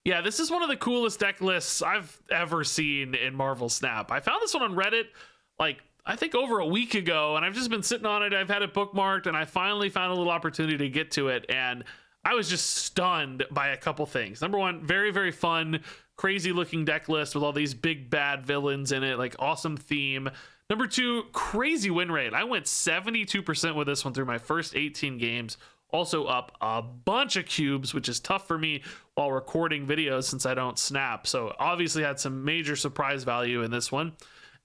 Yeah, this is one of the coolest deck lists I've ever seen in Marvel Snap. I found this one on Reddit, like, I think over a week ago, and I've just been sitting on it. I've had it bookmarked, and I finally found a little opportunity to get to it, and I was just stunned by a couple things. Number one, very, very fun, crazy looking deck list with all these big bad villains in it, like awesome theme. Number two, crazy win rate. I went 72% with this one through my first 18 games. Also up a bunch of cubes, which is tough for me while recording videos since I don't snap. So obviously had some major surprise value in this one.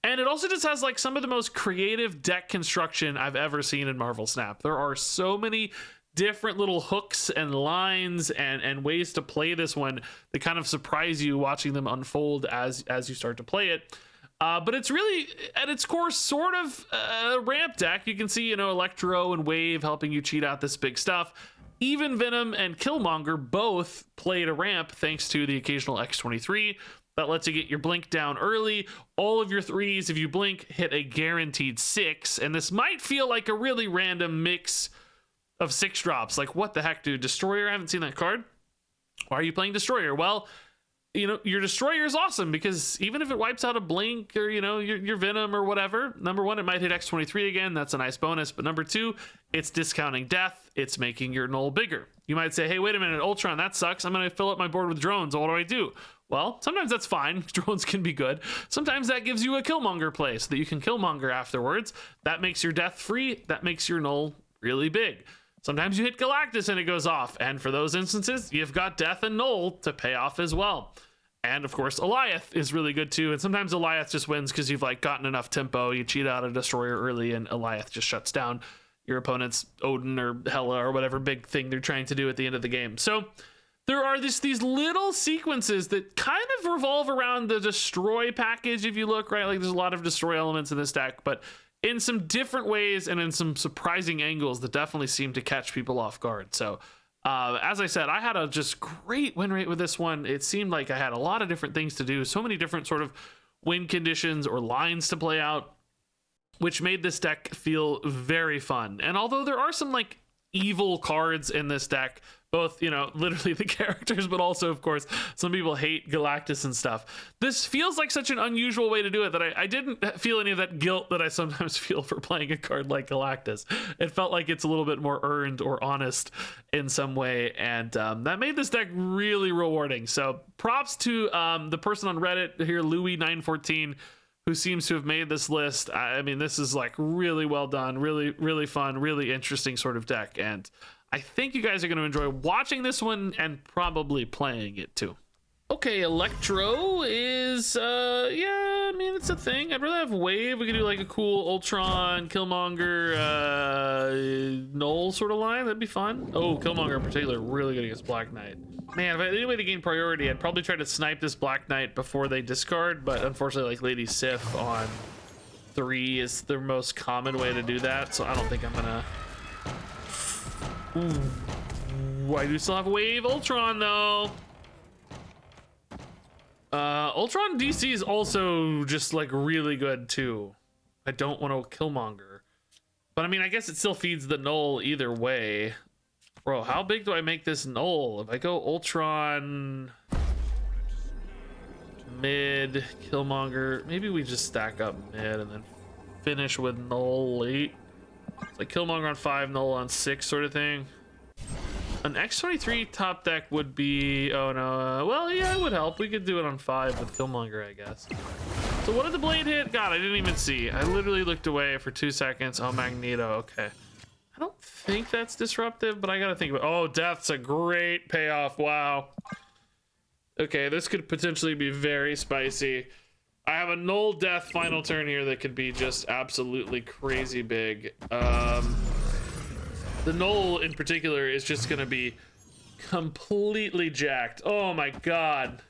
And it also just has like some of the most creative deck construction I've ever seen in Marvel Snap. There are so many different little hooks and lines and ways to play this one that kind of surprise you watching them unfold as you start to play it. But it's really, at its core, sort of a ramp deck. You can see, you know, Electro and Wave helping you cheat out this big stuff. Even Venom and Killmonger both played a ramp thanks to the occasional X-23 that lets you get your blink down early. All of your threes, if you blink, hit a guaranteed 6. And this might feel like a really random mix of 6 drops. Like, what the heck, dude? Destroyer? I haven't seen that card. Why are you playing Destroyer? Well, you know, your Destroyer is awesome because even if it wipes out a blink or, you know, your Venom or whatever, number one, it might hit X-23 again. That's a nice bonus. But number two, it's discounting death. It's making your Knull bigger. You might say, hey, wait a minute, Ultron, that sucks. I'm going to fill up my board with drones. What do I do? Well, sometimes that's fine. Drones can be good. Sometimes that gives you a Killmonger play so that you can Killmonger afterwards. That makes your death free. That makes your Knull really big. Sometimes you hit Galactus and it goes off. And for those instances, you've got death and Knull to pay off as well. And of course, Alioth is really good too. And sometimes Alioth just wins because you've like gotten enough tempo. You cheat out a Destroyer early and Alioth just shuts down your opponent's Odin or Hela or whatever big thing they're trying to do at the end of the game. So there are these little sequences that kind of revolve around the destroy package. If you look, right, like there's a lot of destroy elements in this deck, but in some different ways and in some surprising angles that definitely seem to catch people off guard. So as I said, I had a just great win rate with this one. It seemed like I had a lot of different things to do, so many different sort of win conditions or lines to play out, which made this deck feel very fun. And although there are some like evil cards in this deck, both, you know, literally the characters, but also, of course, some people hate Galactus and stuff. This feels like such an unusual way to do it that I didn't feel any of that guilt that I sometimes feel for playing a card like Galactus. It felt like it's a little bit more earned or honest in some way, and that made this deck really rewarding. So props to the person on Reddit here, Louis914, who seems to have made this list. I mean, this is like really well done, really, really fun, really interesting sort of deck, and I think you guys are going to enjoy watching this one and probably playing it too. Okay, Electro is, yeah, I mean, it's a thing. I'd rather have Wave. We could do like a cool Ultron, Killmonger, Knull sort of line. That'd be fun. Oh, Killmonger in particular, really good against Black Knight. Man, if I had any way to gain priority, I'd probably try to snipe this Black Knight before they discard, but unfortunately, like Lady Sif on 3 is the most common way to do that, so I don't think I'm gonna... Ooh, I do still have Wave Ultron though. Ultron DC is also just like really good too. I don't want to Killmonger, but I mean, I guess it still feeds the Knull either way. Bro, how big do I make this Knull? If I go Ultron mid, Killmonger, maybe we just stack up mid and then finish with Knull late. It's like Killmonger on 5, Knull on 6 sort of thing. An X-23 top deck would be... Oh, no. Well, yeah, it would help. We could do it on 5 with Killmonger, I guess. So what did the blade hit? God, I didn't even see. I literally looked away for 2 seconds. Oh, Magneto. Okay. I don't think that's disruptive, but I gotta think about... Oh, Death's a great payoff. Wow. Okay, this could potentially be very spicy. I have a Knull Death final turn here that could be just absolutely crazy big. The Knull in particular is just gonna be completely jacked. Oh my god.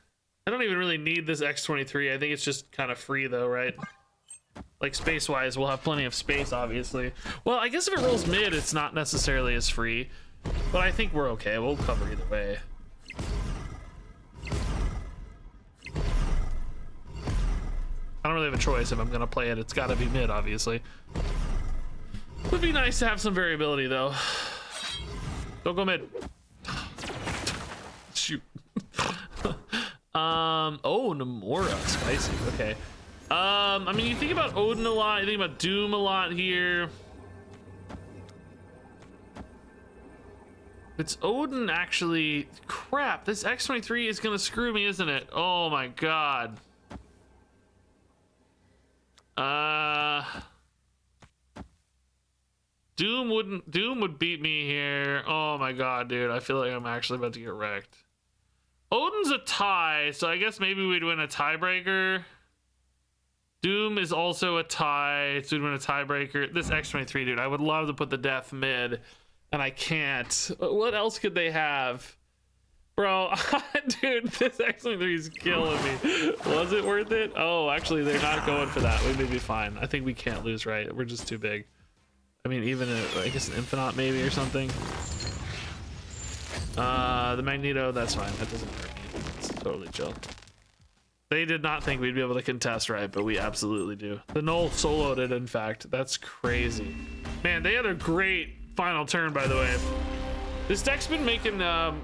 I don't even really need this X-23. I think it's just kind of free though, right? Like space-wise, we'll have plenty of space, obviously. Well, I guess if it rolls mid, it's not necessarily as free. But I think we're okay. We'll cover either way. I don't really have a choice if I'm gonna play it. It's gotta be mid, obviously. Would be nice to have some variability, though. Don't go mid. Shoot. Oh, Namora, spicy. Okay. I mean, you think about Odin a lot, you think about Doom a lot here. It's Odin, actually. Crap, this X-23 is gonna screw me, isn't it? Oh my god. Doom would beat me here. Oh my god, dude. I feel like I'm actually about to get wrecked. Odin's a tie, so I guess maybe we'd win a tiebreaker. Doom is also a tie, so we'd win a tiebreaker. This X-23, dude, I would love to put the death mid, and I can't. What else could they have? Bro, dude, this X-23 is killing me. Was it worth it? Oh, actually, they're not going for that. We may be fine. I think we can't lose, right? We're just too big. I mean, even I guess an Infinite maybe or something. The Magneto, that's fine. That doesn't hurt me. It's totally chill. They did not think we'd be able to contest, right? But we absolutely do. The Knull soloed it, in fact. That's crazy. Man, they had a great final turn, by the way. This deck's been making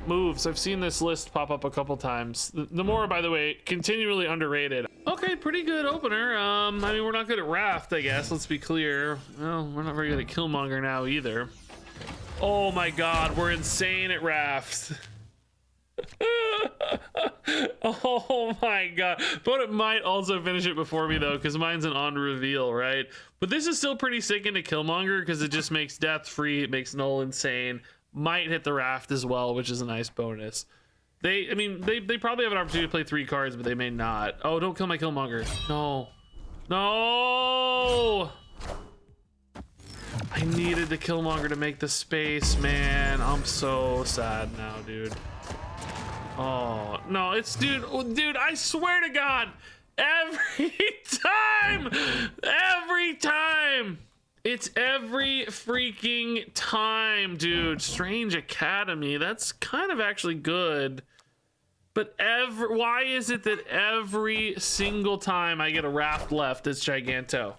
moves. I've seen this list pop up a couple times. Namora, by the way, continually underrated. Okay, pretty good opener. I mean, we're not good at Raft, I guess. Let's be clear. Well, we're not very good at Killmonger now either. Oh my god, we're insane at Raft. Oh my god. But it might also finish it before me though, because mine's an on reveal, right? But this is still pretty sick into Killmonger because it just makes death free. It makes Knull insane. Might hit the Raft as well, which is a nice bonus. They probably have an opportunity to play 3 cards, but they may not. Oh, don't kill my Killmonger. No. No! I needed the Killmonger to make the space, man. I'm so sad now, dude. Oh, no, it's, dude, I swear to God, every time, it's every freaking time, dude. Strange Academy, that's kind of actually good. But why is it that every single time I get a Raft left, it's Giganto?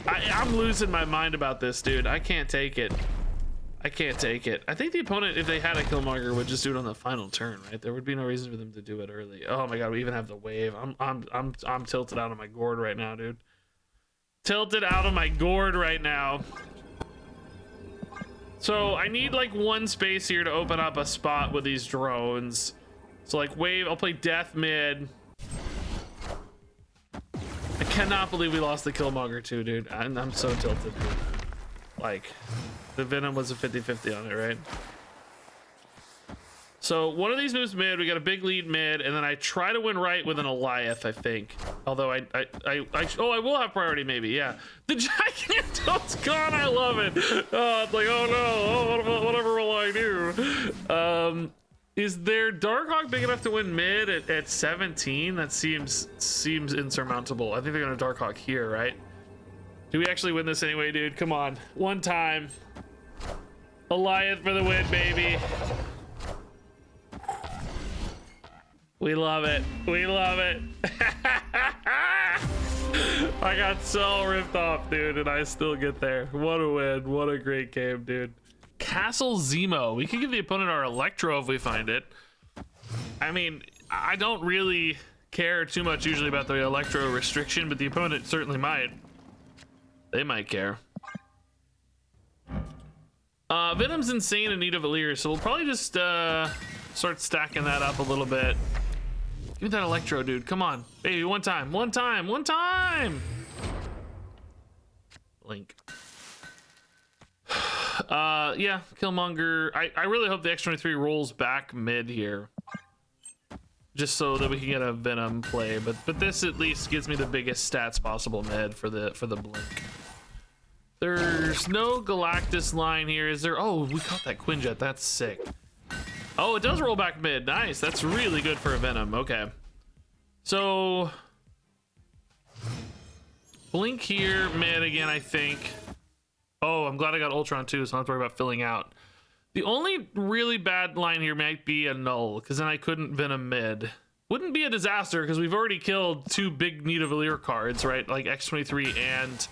I'm losing my mind about this, dude. I can't take it. I can't take it. I think the opponent, if they had a Killmonger, would just do it on the final turn, right? There would be no reason for them to do it early. Oh my god, we even have the wave. I'm tilted out of my gourd right now, dude. Tilted out of my gourd right now. So I need like one space here to open up a spot with these drones. So like wave, I'll play death mid. I cannot believe we lost the Killmonger too, dude. I'm so tilted, dude. Like, the Venom was a 50-50 on it, right? So one of these moves mid, we got a big lead mid, and then I try to win right with an Alioth, I think. Although I will have priority maybe, yeah. The Giganto's gone, I love it. Oh, it's like, oh no, oh, whatever will I do? Is their Darkhawk big enough to win mid at 17? That seems insurmountable. I think they're gonna Darkhawk here, right? Do we actually win this anyway, dude? Come on, one time. Alioth for the win, baby. We love it. We love it. I got so ripped off, dude, and I still get there. What a win. What a great game, dude. Castle Zemo. We can give the opponent our Electro if we find it. I mean, I don't really care too much usually about the Electro restriction, but the opponent certainly might. They might care. Venom's insane in need of Valir, so we'll probably just start stacking that up a little bit. Give me that Electro, dude. Come on, baby. One time. One time. One time. Link. Yeah, Killmonger. I really hope the X-23 rolls back mid here, just so that we can get a Venom play. But this at least gives me the biggest stats possible mid for the blink. There's no Galactus line here, is there? Oh, we caught that Quinjet. That's sick. Oh, it does roll back mid. Nice. That's really good for a Venom. Okay. So blink here, mid again, I think. Oh, I'm glad I got Ultron too, so I don't have to worry about filling out. The only really bad line here might be a Knull, because then I couldn't Venom mid. Wouldn't be a disaster, because we've already killed 2 big Need of Valir cards, right? Like X-23 and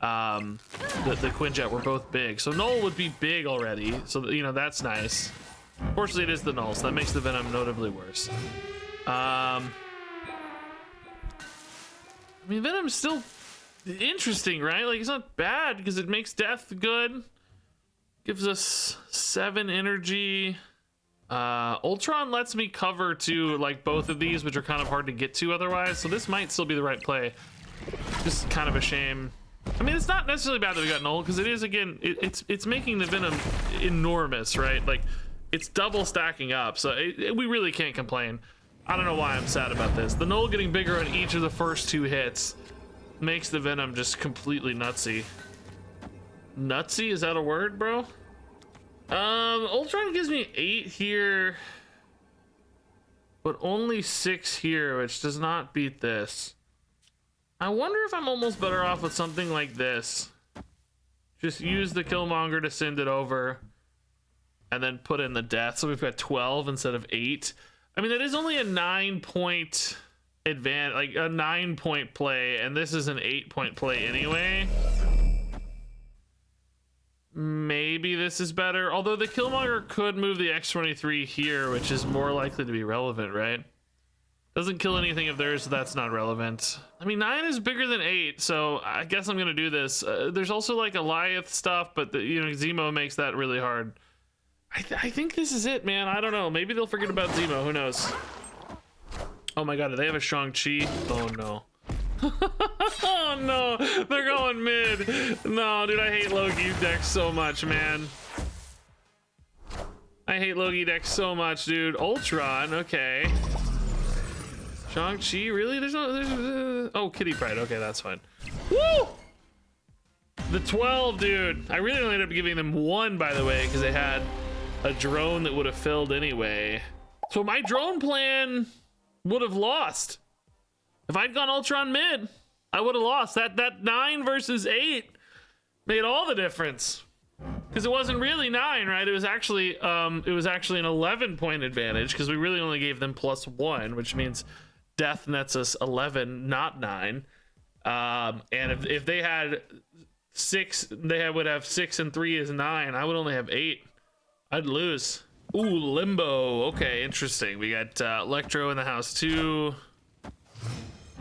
the Quinjet were both big. So Knull would be big already, so you know, that's nice. Fortunately, it is the Knull, so that makes the Venom notably worse. I mean, Venom's still interesting, right? Like, it's not bad because it makes death good. Gives us 7 energy. Ultron lets me cover to like both of these, which are kind of hard to get to otherwise. So this might still be the right play. Just kind of a shame. I mean, it's not necessarily bad that we got Knull because it is, again, it's making the Venom enormous, right? Like, it's double stacking up. So we really can't complain. I don't know why I'm sad about this. The Knull getting bigger on each of the first 2 hits makes the Venom just completely nutsy. Nutsy? Is that a word, bro? Ultron gives me 8 here, but only 6 here, which does not beat this. I wonder if I'm almost better off with something like this. Just use the Killmonger to send it over, and then put in the death. So we've got 12 instead of 8. I mean, that is only a 9-point advantage, like a 9-point play, and this is an 8-point play anyway. Maybe this is better, although the Killmonger could move the X-23 here, which is more likely to be relevant, right? Doesn't kill anything of theirs, so that's not relevant. I mean, 9 is bigger than 8, so I guess I'm gonna do this. There's also like Alioth stuff, but you know, Zemo makes that really hard. I think this is it, man. I don't know. Maybe they'll forget about Zemo. Who knows? Oh my god, do they have a Shang-Chi? Oh no. Oh no, they're going mid. No, dude, I hate Loki decks so much, man. I hate Loki decks so much, dude. Ultron, okay. Shang-Chi, really? There's oh, Kitty Pryde. Okay, that's fine. Woo! The 12, dude. I really only ended up giving them 1, by the way, because they had a drone that would have filled anyway. So my drone plan would have lost. If I'd gone Ultron mid, I would have lost. That 9 versus 8 made all the difference. Because it wasn't really 9, right? It was actually an 11-point advantage because we really only gave them +1, which means death nets us 11, not 9. And if they had 6, would have 6 and 3 is 9. I would only have 8. I'd lose. Ooh, Limbo. Okay, interesting. We got Electro in the house too.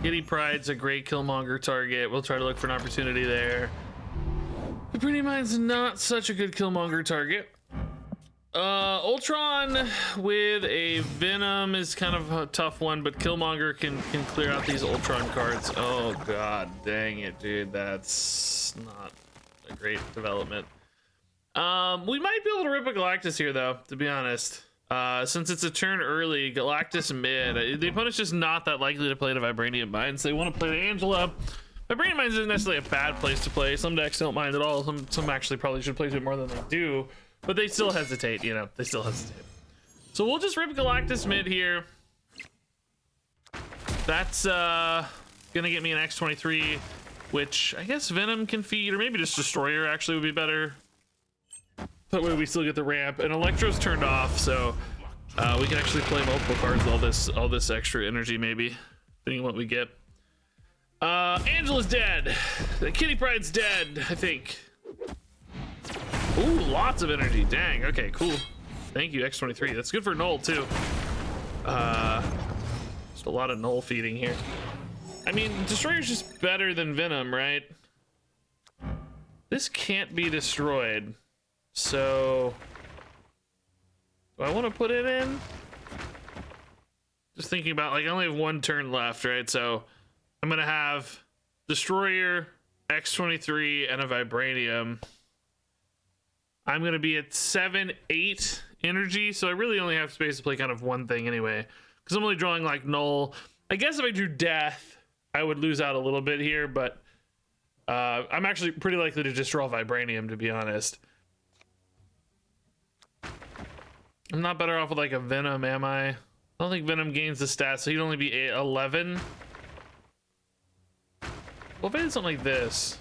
Kitty Pryde's a great Killmonger target. We'll try to look for an opportunity there. The Pretty Mind's not such a good Killmonger target. Ultron with a Venom is kind of a tough one, but Killmonger can clear out these Ultron cards. Oh god, dang it, dude. That's not a great development. We might be able to rip a Galactus here, though, to be honest. Since it's a turn early, Galactus mid. The opponent's just not that likely to play the Vibranium Mines. They want to play the Angela. Vibranium Mines isn't necessarily a bad place to play. Some decks don't mind at all. Some actually probably should play it more than they do. But they still hesitate, you know. They still hesitate. So we'll just rip Galactus mid here. That's gonna get me an X-23, which I guess Venom can feed, or maybe just Destroyer actually would be better. That way we still get the ramp, and Electro's turned off, so we can actually play multiple cards with all this extra energy, maybe, depending on what we get. Angela's dead. The Kitty Pryde's dead, I think. Ooh, lots of energy. Dang. Okay, cool. Thank you, X-23. That's good for Knull too. Just a lot of Knull feeding here. I mean, Destroyer's just better than Venom, right? This can't be destroyed. So, do I want to put it in? Just thinking about, like, I only have 1 turn left, right? So, I'm going to have Destroyer, X-23, and a Vibranium. I'm going to be at 7, 8 energy, so I really only have space to play kind of one thing anyway. Because I'm only drawing, like, Knull. I guess if I drew Death, I would lose out a little bit here, but I'm actually pretty likely to just draw Vibranium, to be honest. I'm not better off with like a Venom, am I? I don't think Venom gains the stats, so he'd only be 11. Well, if I did something like this,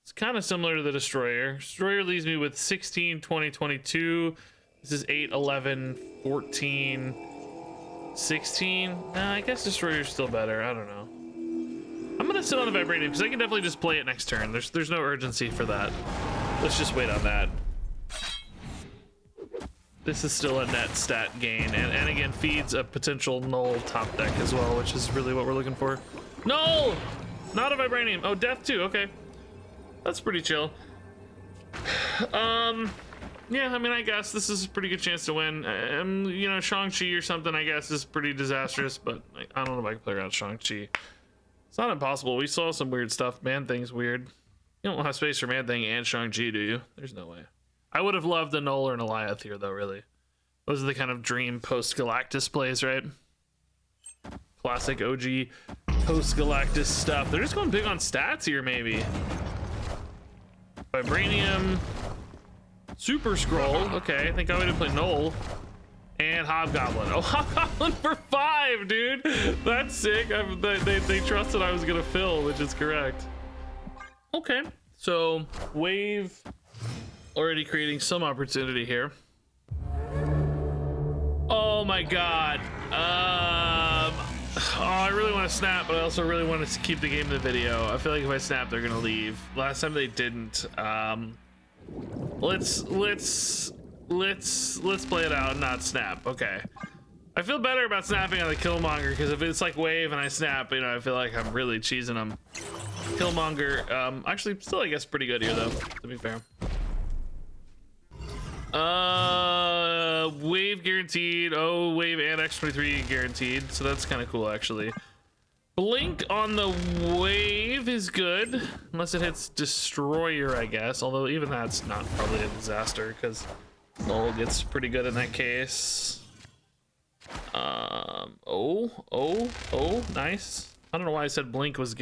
it's kind of similar to the Destroyer. Destroyer leaves me with 16, 20, 22. This is 8, 11, 14, 16. Nah, I guess Destroyer's still better. I don't know. I'm gonna sit on the Vibranium because I can definitely just play it next turn. There's no urgency for that. Let's just wait on that. this is still a net stat gain, and again feeds a potential Knull top deck as well, which is really what we're looking for. No, not a vibranium. Oh, death too. Okay, that's pretty chill. Yeah, I mean, I guess this is a pretty good chance to win. You know, Shang-Chi or something, I guess, is pretty disastrous, but I don't know if I can play around Shang-Chi. It's not impossible. We saw some weird stuff. Man-Thing's weird. You don't have space for Man-Thing and Shang-Chi, do you? There's no way. I would have loved a Knull or an Alioth here, though, really. Those are the kind of dream post-Galactus plays, right? Classic OG post-Galactus stuff. They're just going big on stats here, maybe. Vibranium. Super Scroll. Okay, I think I would have played Knull. And Hobgoblin. Oh, Hobgoblin for 5, dude. That's sick. They trusted I was going to fill, which is correct. Okay, so Wave already creating some opportunity here. Oh my god. Oh, I really want to snap, but I also really want to keep the game in the video. I feel like if I snap, they're gonna leave. Last time they didn't. Let's play it out and not snap. Okay. I feel better about snapping on the Killmonger because if it's like Wave and I snap, you know, I feel like I'm really cheesing them. Killmonger, actually, still I guess pretty good here though, to be fair. Wave guaranteed. Oh, Wave and X23 guaranteed, so that's kind of cool actually. Blink on the Wave is good unless it hits Destroyer, I guess, although even that's not probably a disaster because Knull gets pretty good in that case. Oh, nice. I don't know why I said Blink was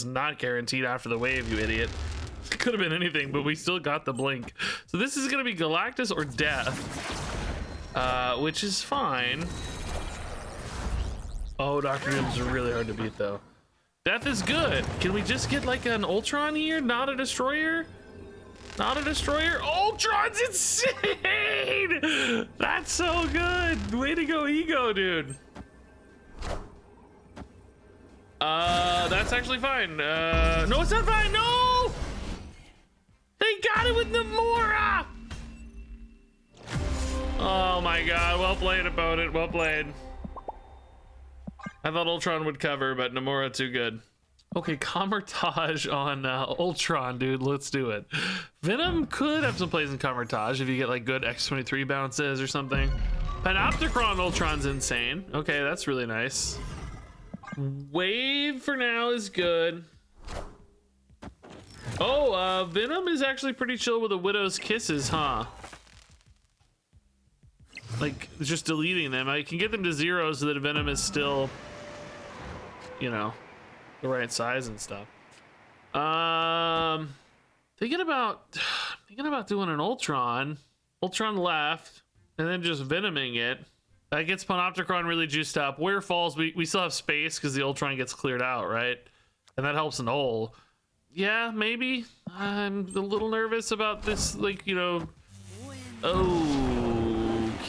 not guaranteed after the Wave, you idiot. It could have been anything, but we still got the Blink. So this is gonna be Galactus or Death, which is fine. Oh, Dr. Doom's really hard to beat though. Death is good. Can we just get like an Ultron here? Not a Destroyer? Not a Destroyer? Ultron's insane! That's so good. Way to go, Ego, dude. That's actually fine. No, it's not fine. No! They got it with Namora! Oh my god, well played, opponent, well played. I thought Ultron would cover, but Namora too good. Okay, Kammertage on Ultron, dude, let's do it. Venom could have some plays in Kammertage if you get like good X23 bounces or something. Panopticron Ultron's insane. Okay, that's really nice. Wave for now is good. Oh, Venom is actually pretty chill with the Widow's Kisses, huh? Like, just deleting them. I can get them to 0 so that Venom is still, you know, the right size and stuff. Thinking about doing an Ultron left, and then just Venoming it. That gets Panopticron really juiced up. Where falls, we still have space because the Ultron gets cleared out, right? And that helps Knull. Yeah, maybe. I'm a little nervous about this, like, you know.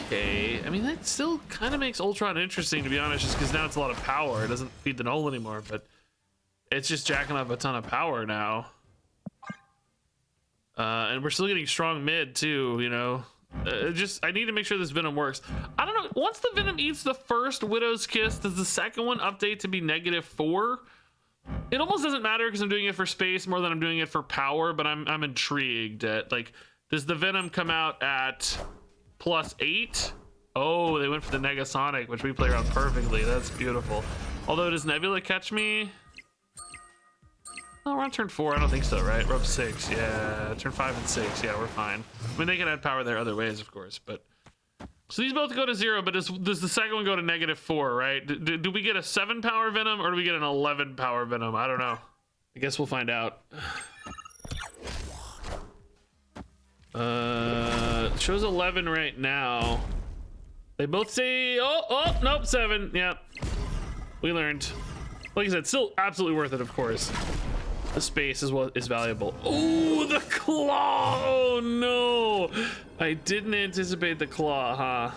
Okay. I mean, that still kind of makes Ultron interesting, to be honest, just because now it's a lot of power. It doesn't feed the Knull anymore, but it's just jacking up a ton of power now. And we're still getting strong mid, too, you know. I need to make sure this Venom works. I don't know. Once the Venom eats the first Widow's Kiss, does the second one update to be -4? It almost doesn't matter because I'm doing it for space more than I'm doing it for power, but I'm intrigued at, like, does the Venom come out at +8? Oh, they went for the Negasonic, which we play around perfectly. That's beautiful. Although, does Nebula catch me? Oh, we're on turn 4. I don't think so, right? We're up 6. Yeah, turn 5 and 6. Yeah, we're fine. I mean, they can add power there other ways, of course, but... So these both go to 0, but does the second one go to -4, right? Do we get a 7 power Venom, or do we get an 11 power Venom? I don't know. I guess we'll find out. It shows 11 right now. They both say... Oh, nope, 7. Yep. We learned. Like I said, still absolutely worth it, of course. The space is what is valuable. Oh, the claw! Oh no! I didn't anticipate the claw, huh?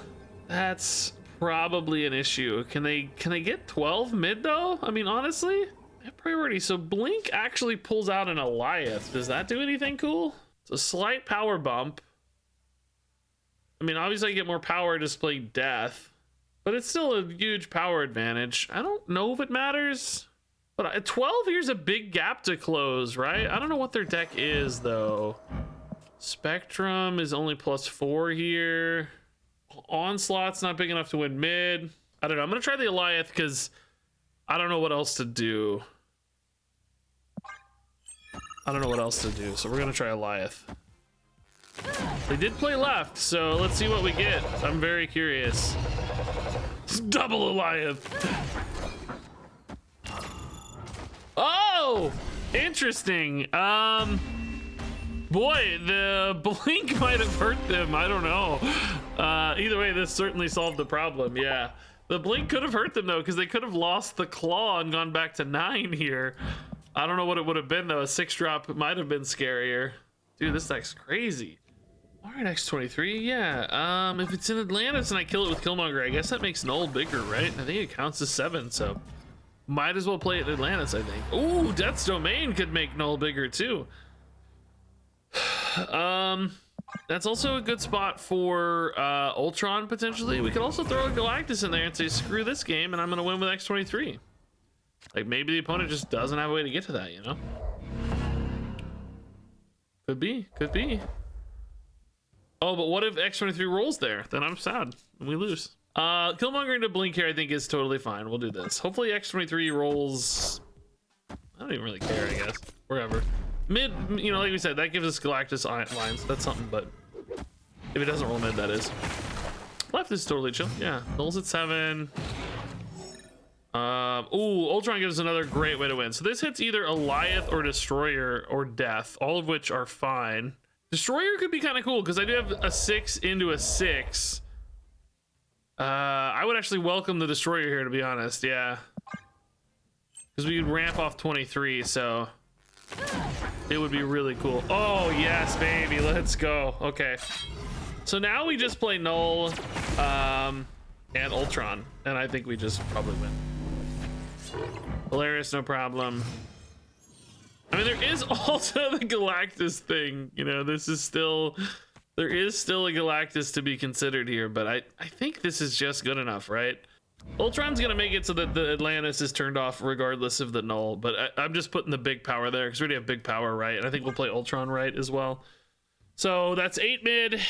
That's probably an issue. Can they get 12 mid though? I mean, honestly, I have priority. So Blink actually pulls out an Alioth. Does that do anything cool? It's a slight power bump. I mean, obviously I get more power just playing Death, but it's still a huge power advantage. I don't know if it matters, but 12 here's a big gap to close, right? I don't know what their deck is though. Spectrum is only +4 here. Onslaught's not big enough to win mid. I don't know. I'm gonna try the Alioth because I don't know what else to do. So we're gonna try Alioth. They did play left, so let's see what we get. I'm very curious. Double Alioth. Oh, interesting. Boy, the blink might have hurt them. I don't know. Either way, this certainly solved the problem. Yeah, the blink could have hurt them though, because they could have lost the claw and gone back to 9 here. I don't know what it would have been though. A 6-drop might have been scarier. Dude, this deck's crazy. All right, X23. Yeah. If it's in Atlantis and I kill it with Killmonger, I guess that makes Knull bigger, right? I think it counts as 7, so might as well play it in Atlantis. I think. Ooh, Death's Domain could make Knull bigger too. That's also a good spot for Ultron potentially. We could also throw a Galactus in there and say screw this game and I'm gonna win with X23. Like maybe the opponent just doesn't have a way to get to that, you know? Could be. Oh, but what if X23 rolls there? Then I'm sad and we lose. Killmonger into blink here I think is totally fine. We'll do this. Hopefully X23 rolls. I don't even really care, I guess. Wherever. Mid, you know, like we said, that gives us Galactus lines. That's something, but if it doesn't roll mid, that is. Left is totally chill. Yeah, Knull's at 7. Ooh, Ultron gives us another great way to win. So this hits either Alioth or Destroyer or Death, all of which are fine. Destroyer could be kind of cool because I do have a 6 into a 6. I would actually welcome the Destroyer here, to be honest. Yeah, because we could ramp off 23, so it would be really cool. Oh yes, baby, let's go. Okay, so now we just play Knull and Ultron, and I think we just probably win. Hilarious, no problem. I mean, there is also the Galactus thing, you know. There is still a Galactus to be considered here, but I think this is just good enough, right? Ultron's gonna make it so that the Atlantis is turned off regardless of the Knull, but I'm just putting the big power there because we already have big power, right? And I think we'll play Ultron right as well. So that's 8 mid,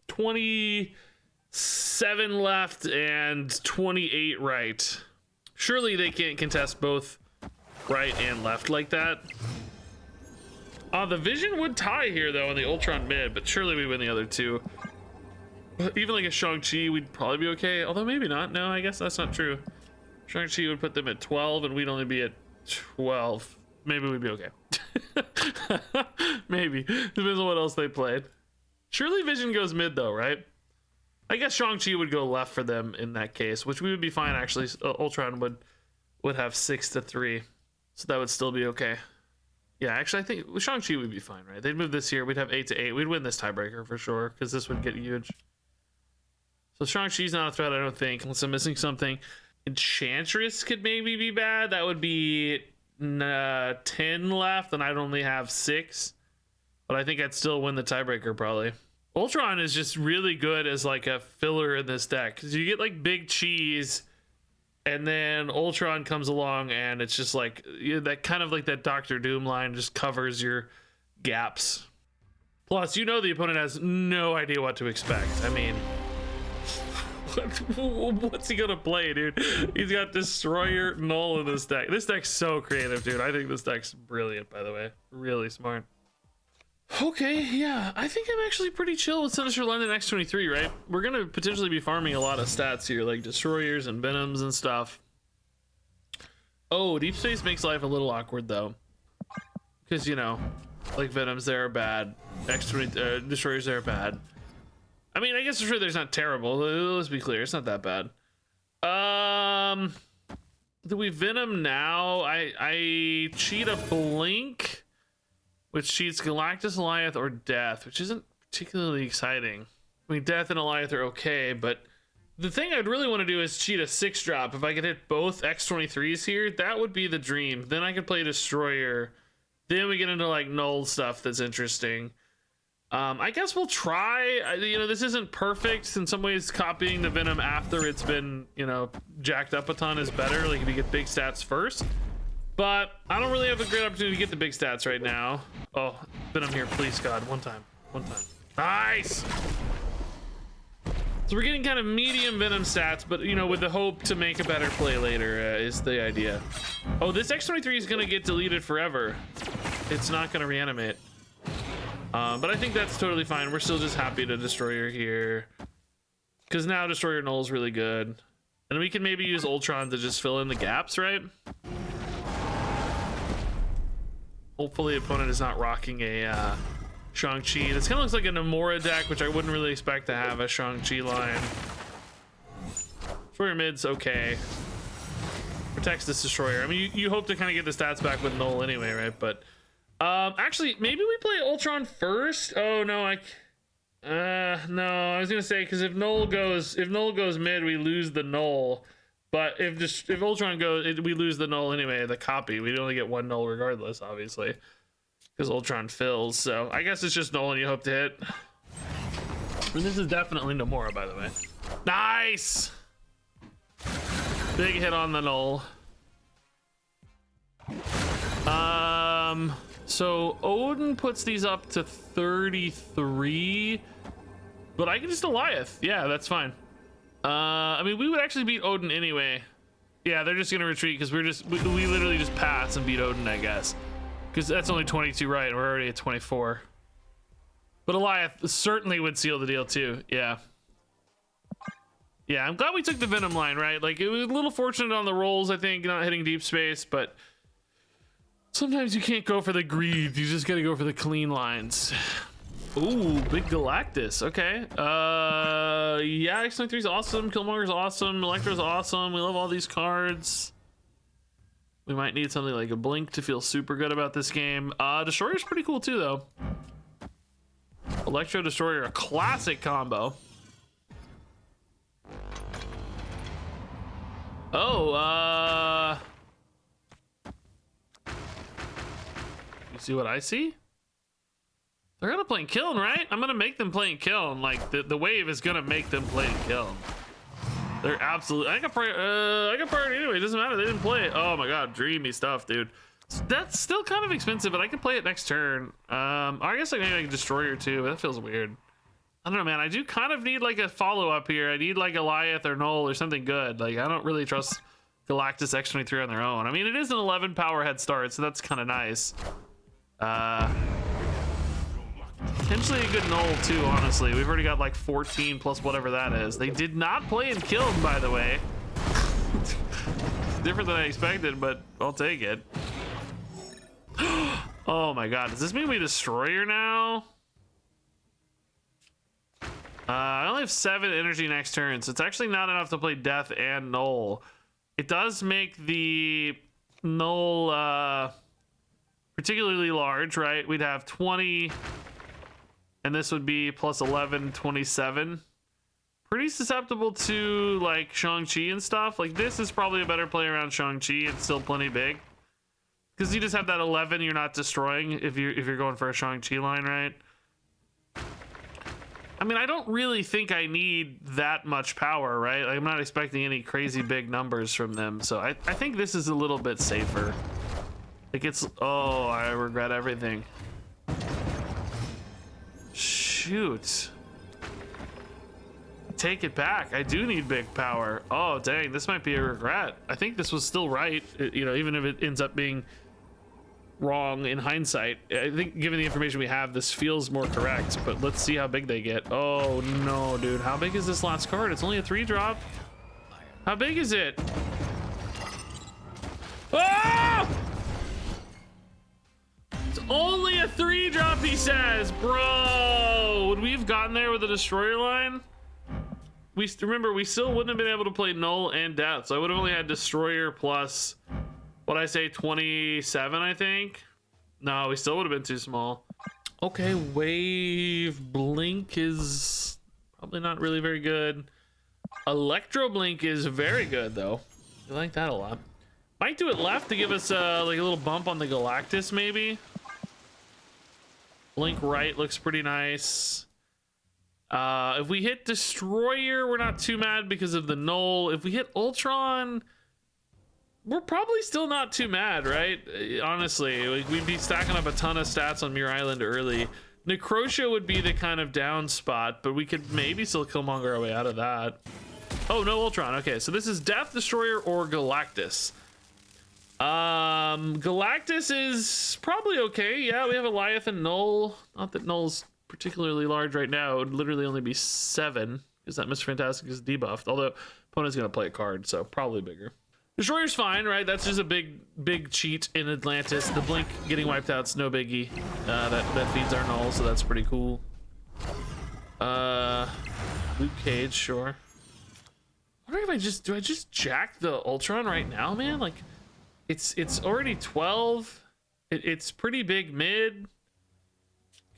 27 left, and 28 right. Surely they can't contest both right and left like that. The Vision would tie here though in the Ultron mid, but surely we win the other two. Even like a Shang-Chi, we'd probably be okay. Although maybe not. No, I guess that's not true. Shang-Chi would put them at 12 and we'd only be at 12. Maybe we'd be okay. Maybe. Depends on what else they played. Surely Vision goes mid though, right? I guess Shang-Chi would go left for them in that case, which we would be fine actually. Ultron would have 6 to 3. So that would still be okay. Yeah, actually I think Shang-Chi would be fine, right? They'd move this here. We'd have 8 to 8. We'd win this tiebreaker for sure because this would get huge. So Shang-Chi's not a threat, I don't think, unless I'm missing something. Enchantress could maybe be bad. That would be 10 left, and I'd only have 6. But I think I'd still win the tiebreaker, probably. Ultron is just really good as like a filler in this deck. Because you get like big cheese, and then Ultron comes along, and it's just like, that kind of like that Doctor Doom line just covers your gaps. Plus, you know the opponent has no idea what to expect. I mean... what's he gonna play, dude? He's got Destroyer, Knull in this deck. This deck's so creative, dude. I think this deck's brilliant, by the way. Really smart. Okay, yeah. I think I'm actually pretty chill with Sinister London X23, right? We're gonna potentially be farming a lot of stats here, like Destroyers and Venoms and stuff. Oh, Deep Space makes life a little awkward, though. Because, you know, like Venoms there are bad. Destroyers there are bad. I mean, I guess for sure there's not terrible. Let's be clear, it's not that bad. Do we Venom now? I cheat a Blink, which cheats Galactus, Alioth, or Death, which isn't particularly exciting. I mean, Death and Alioth are okay, but the thing I'd really want to do is cheat a 6-drop. If I could hit both X23s here, that would be the dream. Then I could play Destroyer. Then we get into like Knull stuff that's interesting. I guess we'll try. You know, this isn't perfect. In some ways, copying the Venom after it's been, you know, jacked up a ton is better. Like if you get big stats first. But I don't really have a great opportunity to get the big stats right now. Oh, Venom here, please, God. One time. Nice! So we're getting kind of medium Venom stats, but, you know, with the hope to make a better play later is the idea. Oh, this X-23 is going to get deleted forever. It's not going to reanimate. But I think that's totally fine. We're still just happy to Destroyer here. Because now Destroyer Knull is really good. And we can maybe use Ultron to just fill in the gaps, right? Hopefully the opponent is not rocking a Shang-Chi. This kind of looks like a Namora deck, which I wouldn't really expect to have a Shang-Chi line. Destroyer mid's okay. Protects this Destroyer. I mean, you hope to kind of get the stats back with Knull anyway, right? But actually, maybe we play Ultron first. Oh no, no, I was gonna say, because if Knull goes mid, we lose the Knull. But if Ultron goes, we lose the Knull anyway, the copy. We'd only get one Knull regardless, obviously. Because Ultron fills, so I guess it's just Knull and you hope to hit. And this is definitely Namora, by the way. Nice! Big hit on the Knull. So Odin puts these up to 33, but I can just Alioth. Yeah, that's fine. I mean, we would actually beat Odin anyway. Yeah, they're just gonna retreat because we literally just pass and beat Odin, I guess. Because that's only 22, right? We're already at 24. But Alioth certainly would seal the deal too. Yeah. Yeah, I'm glad we took the Venom line, right? Like, it was a little fortunate on the rolls, I think, not hitting deep space, but sometimes you can't go for the greed. You just gotta go for the clean lines. Ooh, big Galactus. Okay. Yeah, X-23 is awesome. Killmonger's awesome. Electro's awesome. We love all these cards. We might need something like a Blink to feel super good about this game. Destroyer's pretty cool too, though. Electro Destroyer, a classic combo. Oh, you see what I see? They're gonna play in Kiln, right? I'm gonna make them play in Kiln. Like, the wave is gonna make them play in Kiln. They're absolutely. I got priority anyway. It doesn't matter. They didn't play it. Oh my god, dreamy stuff, dude. That's still kind of expensive, but I can play it next turn. I guess maybe I can Destroyer too, but that feels weird. I don't know, man. I do kind of need like a follow up here. I need like Alioth or Knull or something good. Like, I don't really trust Galactus X-23 on their own. I mean, it is an 11 power head start, so that's kind of nice. Potentially a good Knull too, honestly. We've already got like 14 plus whatever that is. They did not play in Kiln, by the way. Different than I expected, but I'll take it. Oh my god, does this mean we Destroyer now? I only have 7 energy next turn, so it's actually not enough to play Death and Knull. It does make the Knull particularly large, right? We'd have 20, and this would be plus 11, 27. Pretty susceptible to like Shang-Chi and stuff. Like, this is probably a better play around Shang-Chi. It's still plenty big. Because you just have that 11 you're not destroying if you're going for a Shang-Chi line, right? I mean, I don't really think I need that much power, right? Like, I'm not expecting any crazy big numbers from them. So I think this is a little bit safer. Like, it's... Oh, I regret everything. Shoot. Take it back. I do need big power. Oh, dang. This might be a regret. I think this was still right. You know, even if it ends up being wrong in hindsight. I think given the information we have, this feels more correct, but let's see how big they get. Oh no, dude. How big is this last card? It's only a 3-drop. How big is it? Ah! It's only a 3-drop, he says. Bro, would we have gotten there with a Destroyer line? Remember, we still wouldn't have been able to play Knull and Death, so I would have only had Destroyer plus, what I say, 27, I think. No, we still would have been too small. Okay, Wave Blink is probably not really very good. Electro Blink is very good, though. I like that a lot. Might do it left to give us like a little bump on the Galactus, maybe. Blink right looks pretty nice. If we hit Destroyer, we're not too mad because of the Knull. If we hit Ultron, we're probably still not too mad, right? Honestly, like, we'd be stacking up a ton of stats on Muir Island early. Necrotia would be the kind of down spot, but we could maybe still Killmonger our way out of that. Oh, no Ultron. Okay, so this is Death, Destroyer, or Galactus. Galactus is probably okay. Yeah, we have Alioth and Knull. Not that Knull's particularly large right now. It would literally only be 7 because that Mr. Fantastic is debuffed. Although opponent's gonna play a card, so probably bigger. Destroyer's fine, right? That's just a big cheat in Atlantis. The blink getting wiped out's no biggie. That feeds our Knull, so that's pretty cool. Luke Cage, sure. I wonder if do I just jack the Ultron right now, man? Like, it's already 12. It's pretty big mid.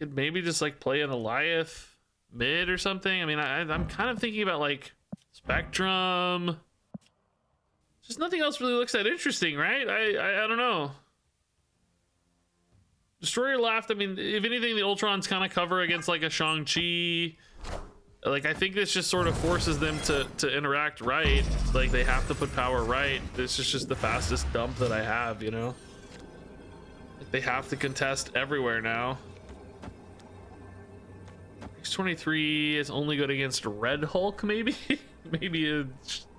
Could maybe just like play an Alioth mid or something. I mean, I'm kind of thinking about like Spectrum. Just nothing else really looks that interesting, right? I don't know. Destroyer left. I mean, if anything, the Ultrons kind of cover against like a Shang-Chi. Like, I think this just sort of forces them to interact right. Like, they have to put power right. This is just the fastest dump that I have, you know? Like, they have to contest everywhere now. X-23 is only good against Red Hulk, maybe? Maybe a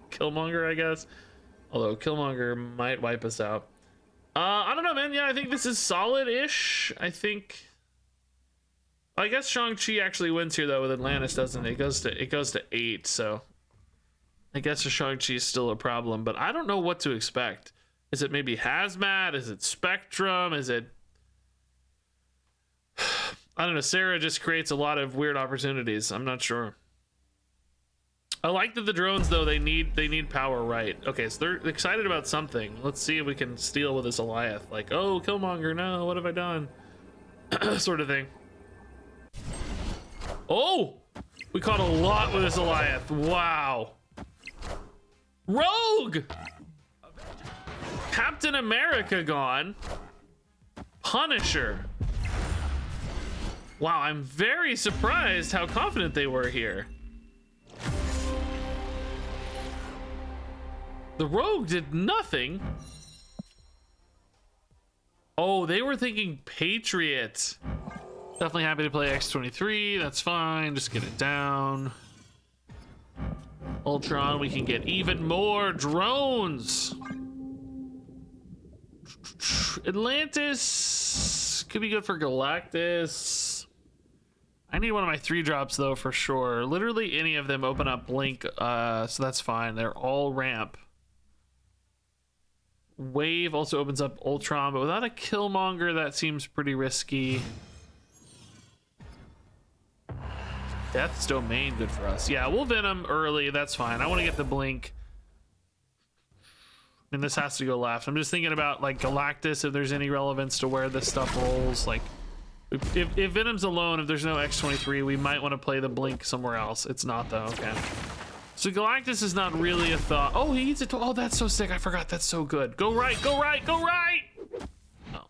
Killmonger, I guess. Although Killmonger might wipe us out. I don't know, man. Yeah, I think this is solid-ish. I guess Shang-Chi actually wins here though with Atlantis, doesn't it? It goes to 8, so I guess the Shang-Chi is still a problem, but I don't know what to expect. Is it maybe Hazmat? Is it Spectrum? Is it I don't know. Sarah just creates a lot of weird opportunities. I'm not sure. I like that the drones though, they need power right. Okay, so they're excited about something. Let's see if we can steal with this Alioth. Like, oh, Killmonger, no, what have I done? Sort of thing. Oh, we caught a lot with this Alioth. Wow. Rogue! Captain America gone. Punisher. Wow, I'm very surprised how confident they were here. The Rogue did nothing. Oh, they were thinking Patriot. Definitely happy to play X-23. That's fine. Just get it down. Ultron, we can get even more drones. Atlantis could be good for Galactus. I need one of my 3-drops though for sure. Literally any of them open up blink, so that's fine. They're all ramp. Wave also opens up Ultron, but without a Killmonger, that seems pretty risky. Death's Domain, good for us. Yeah, we'll Venom early, that's fine. I want to get the blink. And this has to go left. I'm just thinking about like Galactus, if there's any relevance to where this stuff rolls. Like, if Venom's alone, if there's no X-23, we might want to play the blink somewhere else. It's not though, okay. So Galactus is not really a thought. Oh, he eats it. Oh, that's so sick. I forgot. That's so good. Go right, go right, go right. Oh.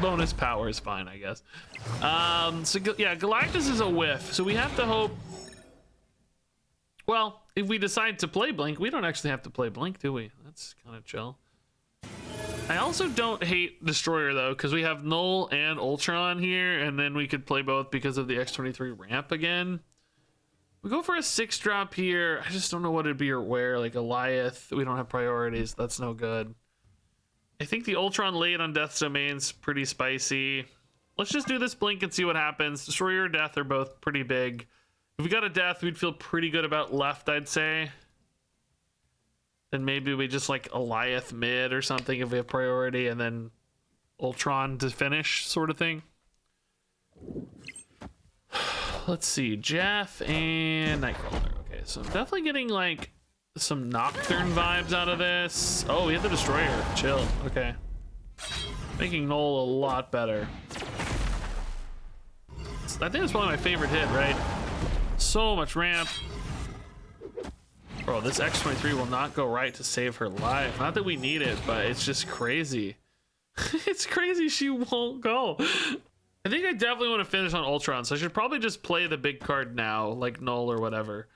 Bonus power is fine, I guess. So yeah, Galactus is a whiff. So we have to hope. Well, if we decide to play blink, we don't actually have to play blink, do we? That's kind of chill. I also don't hate Destroyer though, because we have Knull and Ultron here, and then we could play both because of the X-23 ramp again. We go for a 6-drop here. I just don't know what it'd be or where. Like Alioth, we don't have priorities. That's no good. I think the Ultron late on Death's Domain's pretty spicy. Let's just do this blink and see what happens. Destroyer or Death are both pretty big. If we got a Death, we'd feel pretty good about left, I'd say. Then maybe we just like Alioth mid or something if we have priority, and then Ultron to finish, sort of thing. Let's see, Jeff and Nightcrawler. Okay, so I'm definitely getting like some Nocturne vibes out of this. Oh, we have the Destroyer. Chill. Okay. Making Knull a lot better. I think it's probably my favorite hit, right? So much ramp. Bro, this X-23 will not go right to save her life. Not that we need it, but it's just crazy. It's crazy she won't go. I think I definitely want to finish on Ultron, so I should probably just play the big card now, like Knull or whatever.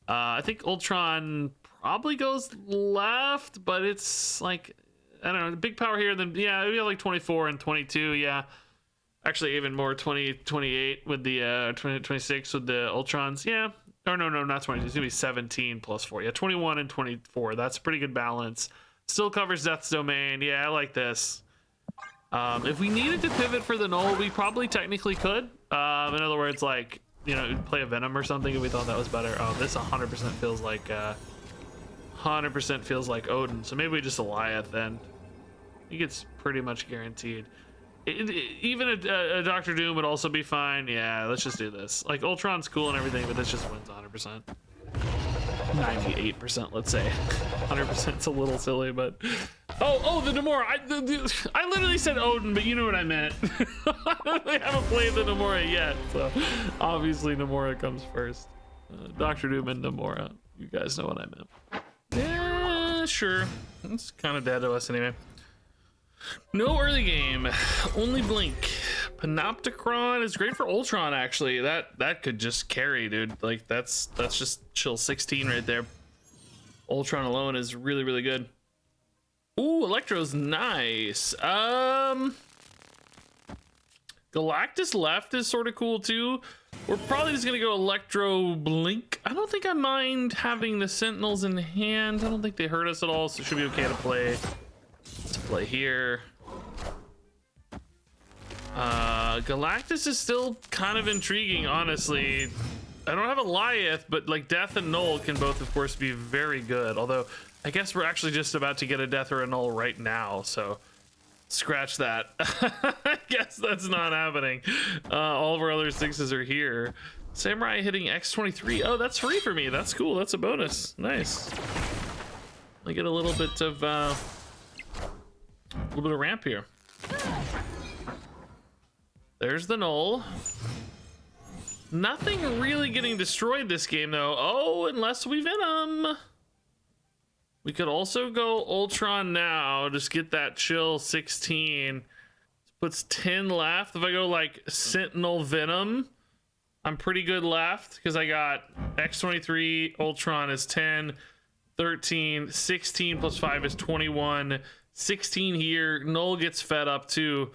I think Ultron probably goes left, but it's like, I don't know, big power here, then yeah, we have like 24 and 22, yeah. Actually, even more, 28 with the 26 with the Ultrons, yeah. Or no, not 22, it's gonna be 17 plus 4, yeah, 21 and 24, that's a pretty good balance. Still covers Death's Domain, yeah, I like this. If we needed to pivot for the Knull, we probably technically could. In other words, like, you know, play a Venom or something if we thought that was better. Oh, this 100% feels like 100% feels like Odin. So maybe we just Alioth then. I think it's pretty much guaranteed. Even a Doctor Doom would also be fine. Yeah, let's just do this. Like, Ultron's cool and everything, but this just wins 100%. 98%, let's say. 100% is a little silly, but oh, the Namora. I literally said Odin, but you know what I meant. I haven't played the Namora yet, so obviously Namora comes first. Doctor Doom and Namora. You guys know what I meant. Yeah, sure. It's kind of dead to us anyway. No early game, only Blink. Panopticron is great for Ultron, actually. That could just carry, dude. Like, that's just chill 16 right there. Ultron alone is really, really good. Ooh, Electro's nice. Galactus left is sort of cool too. We're probably just gonna go Electro Blink. I don't think I mind having the Sentinels in hand. I don't think they hurt us at all, so it should be okay to play. Let's play here. Galactus is still kind of intriguing, honestly. I don't have a Alioth, but like Death and Knull can both, of course, be very good. Although, I guess we're actually just about to get a Death or a Knull right now, so scratch that. I guess that's not happening. All of our other 6s are here. Samurai hitting X23. Oh, that's free for me. That's cool. That's a bonus. Nice. I get a little bit of ramp here. There's the Knull. Nothing really getting destroyed this game though. Oh, unless we Venom. We could also go Ultron now. Just get that chill 16. Puts 10 left. If I go like Sentinel Venom, I'm pretty good left because I got X23. Ultron is 10, 13, 16 plus 5 is 21. 16 here. Knull gets fed up too.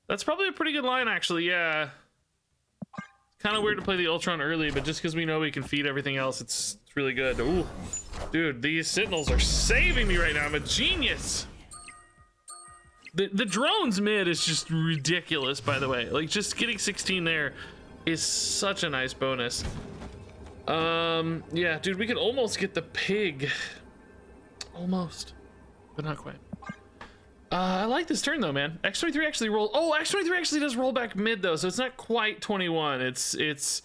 That's probably a pretty good line, actually. Yeah. Kind of weird to play the Ultron early, but just because we know we can feed everything else, it's really good. Ooh, dude, these Sentinels are saving me right now. I'm a genius. The drones mid is just ridiculous, by the way. Like, just getting 16 there is such a nice bonus. Yeah, dude, we could almost get the pig. Almost, but not quite. I like this turn though, man. X23 actually rolled. Oh, X23 actually does roll back mid though, so it's not quite 21. It's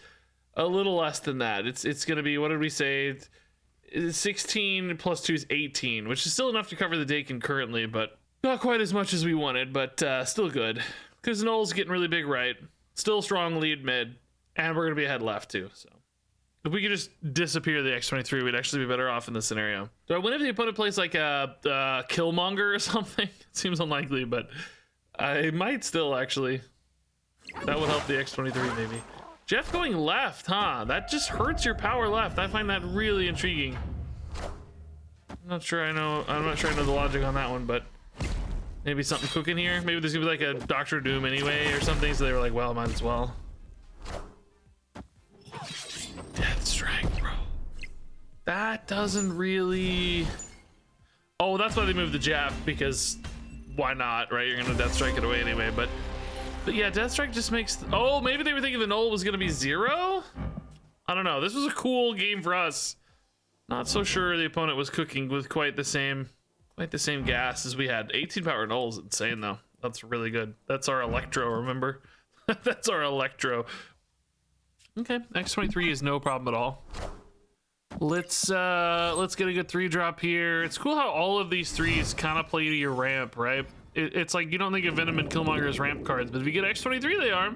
a little less than that. It's gonna be, what did we say? 16 plus 2 is 18, which is still enough to cover the day concurrently, but not quite as much as we wanted, but still good. Because Knull's getting really big right. Still strong lead mid, and we're gonna be ahead left too. So if we could just disappear the X23, we'd actually be better off in this scenario. Do I win if the opponent plays like a Killmonger or something? It seems unlikely, but I might still actually. That would help the X23 maybe. Jeff going left, huh? That just hurts your power left. I find that really intriguing. I'm not sure I know the logic on that one, but maybe something cooking here. Maybe there's gonna be like a Doctor Doom anyway or something, so they were like, well, might as well. Death Strike, bro. That doesn't really. Oh, that's why they moved the jab, because why not, right? You're gonna Death Strike it away anyway, but yeah, Death Strike just makes. Oh, maybe they were thinking the Knull was gonna be 0. I don't know. This was a cool game for us. Not so sure the opponent was cooking with quite the same gas as we had. 18 power Knull is insane though. That's really good. That's our Electro, remember? That's our Electro. Okay, X23 is no problem at all. Let's get a good 3-drop here. It's cool how all of these 3s kind of play to your ramp, right? It's like you don't think of Venom and Killmonger as ramp cards, but if you get X23, they are.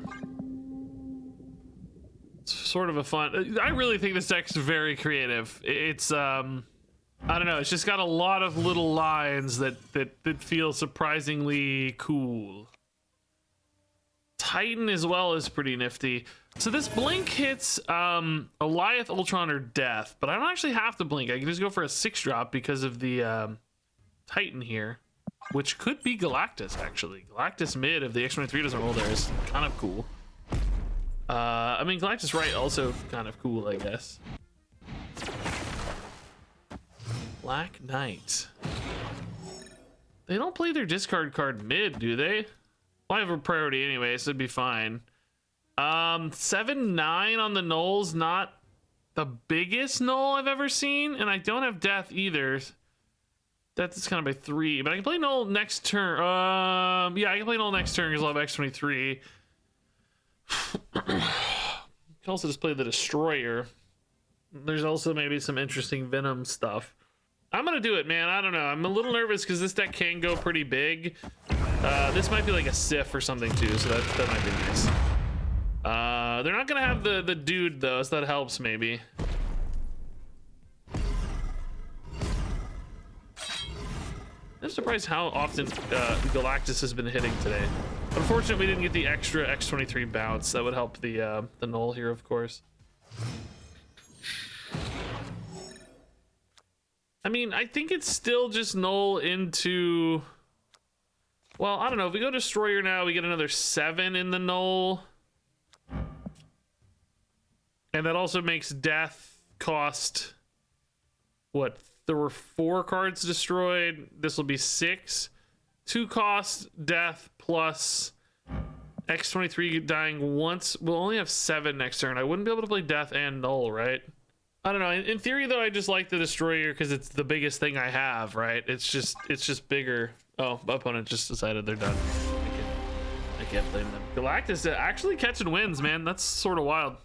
It's sort of a fun. I really think this deck's very creative. It's I don't know. It's just got a lot of little lines that feel surprisingly cool. Titan as well is pretty nifty. So this blink hits Alioth, Ultron, or Death, but I don't actually have to blink. I can just go for a 6-drop because of the Titan here, which could be Galactus, actually. Galactus mid, if the X-23 doesn't roll there, is kind of cool. I mean, Galactus right also kind of cool, I guess. Black Knight. They don't play their discard card mid, do they? Well, I have a priority anyway, so it'd be fine. 7/9 on the Knull's not the biggest Knull I've ever seen, and I don't have Death either. That's kind of by 3, but I can play Knull next turn. Yeah, I can play Knull next turn because I'll have X-23. I can also just play the Destroyer. There's also maybe some interesting Venom stuff. I'm gonna do it, man. I don't know. I'm a little nervous because this deck can go pretty big. This might be like a Sif or something too, so that might be nice. They're not gonna have the dude though, so that helps maybe. I'm surprised how often Galactus has been hitting today. Unfortunately, we didn't get the extra X-23 bounce. That would help the Knull here, of course. I mean, I think it's still just Knull into... Well, I don't know. If we go Destroyer now, we get another 7 in the Knull. And that also makes Death cost... What? There were 4 cards destroyed. This will be 6. 2 cost Death plus X-23 dying once. We'll only have 7 next turn. I wouldn't be able to play Death and Knull, right? I don't know. In theory, though, I just like the Destroyer because it's the biggest thing I have, right? It's just bigger. Oh, my opponent just decided they're done. I can't blame them. Galactus actually catching wins, man. That's sort of wild.